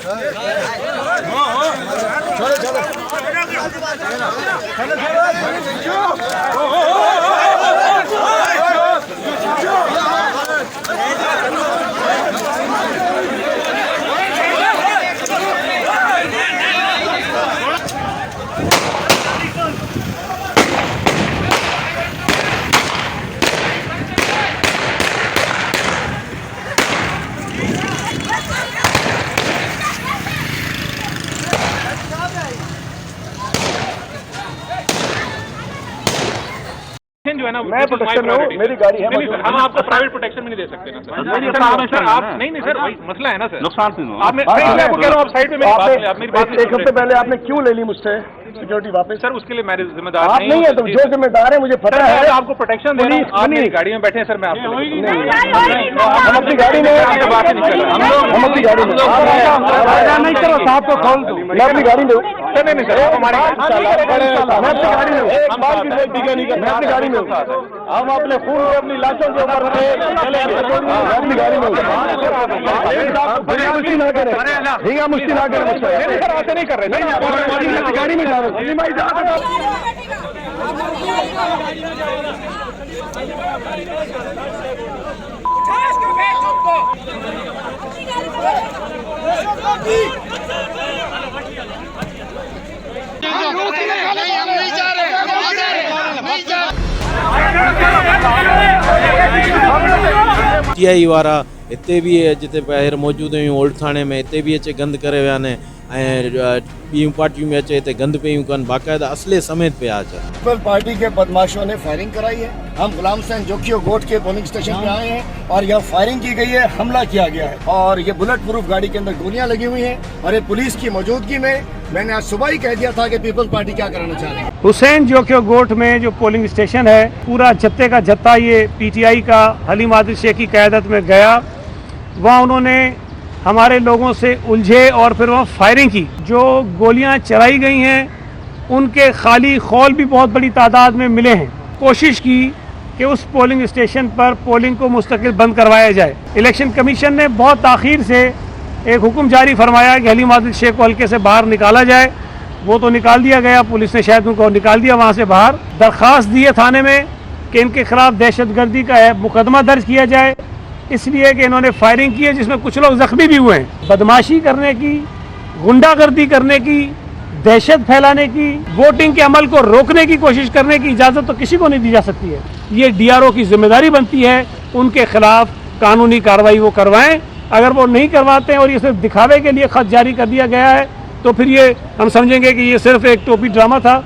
जो है ना, मैं प्रोटेक्शन में हूँ, मेरी गाड़ी है। नहीं सर, हम आपको प्राइवेट प्रोटेक्शन भी नहीं दे सकते ना सर। आप नहीं सर, वही मसला है ना सर। नुकसान आपने मैं आपको कह रहा हूँ, आप साइड पे मेरी बात। एक हफ्ते पहले आपने क्यों ले ली मुझसे सिक्योरिटी वापस? सर उसके लिए मेरे जिम्मेदार आप नहीं है, तो जो जिम्मेदार है मुझे पता है। आपको प्रोटेक्शन दे रहा हूँ, आप मेरी गाड़ी में बैठे हैं सर, मैं आपको हम अपनी गाड़ी में, बात नहीं कर रहा, हम अपनी गाड़ी में नहीं करो, साहब को खोल दो। मैं अपनी गाड़ी में सर। नहीं सर, हमारी मैं अपनी गाड़ी में मैं अपनी गाड़ी में हम अपने खून को अपनी लाशों के ऊपर अपनी गाड़ी में मुश्किल ना करें, मुश्किल ना करें सर, ऐसे नहीं कर रहे गाड़ी में जा रहे टीआई वारा हिते भी जिते ॿाहिरि मौजूदु हुयूं ओल्ड थाणे में, हिते बि अचे गंद करे विया आहिनि ऐं ॿियूं पार्टियूं में अचे हिते गंद पियूं कनि, बाक़ाइदा असले समेत पिया अचनि। पीपल पार्टी के बदमाशों ने फायरिंग कराई है। हम गुलाम हुसैन जोखियो गोट के पोलिंग स्टेशन पे आए हैं और यह फायरिंग की गई है, हमला किया गया है और ये बुलेट प्रूफ गाड़ी के अंदर गोलियां लगी हुई हैं और ये पुलिस की मौजूदगी में मैंने आज सुबह ही कह दिया था कि पीपल पार्टी क्या कराना चाह रही है। हुसैन जोखियो गोट में जो पोलिंग स्टेशन है, पूरा जत्थे का जत्था ये पीटीआई का हलीम आदिल शेख की क़यादत में गया। वहाँ उन्होंने हमारे लोगों से उलझे और फिर वहाँ फायरिंग की। जो गोलियां चलाई गई हैं उनके खाली खौल भी बहुत बड़ी तादाद में मिले हैं। कोशिश की कि उस पोलिंग स्टेशन पर पोलिंग को मुस्तकिल बंद करवाया जाए। इलेक्शन कमीशन ने बहुत ताख़ीर से एक हुक्म जारी फरमाया कि हलीम आदिल शेख को हल्के से बाहर निकाला जाए। वो तो निकाल दिया गया, पुलिस ने शायद उनको निकाल दिया वहाँ से बाहर। दरख्वास्त दी है थाने में कि इनके खिलाफ दहशतगर्दी का मुकदमा दर्ज किया जाए, इसलिए कि इन्होंने फायरिंग की है जिसमें कुछ लोग जख्मी भी हुए हैं। बदमाशी करने की, गुंडागर्दी करने की, दहशत फैलाने की, वोटिंग के अमल को रोकने की कोशिश करने की इजाज़त तो किसी को नहीं दी जा सकती है। ये डीआरओ की जिम्मेदारी बनती है उनके खिलाफ कानूनी कार्रवाई वो करवाएं। अगर वो नहीं करवाते हैं और ये सिर्फ दिखावे के लिए खत जारी कर दिया गया है तो फिर ये हम समझेंगे कि ये सिर्फ एक टोपी ड्रामा था।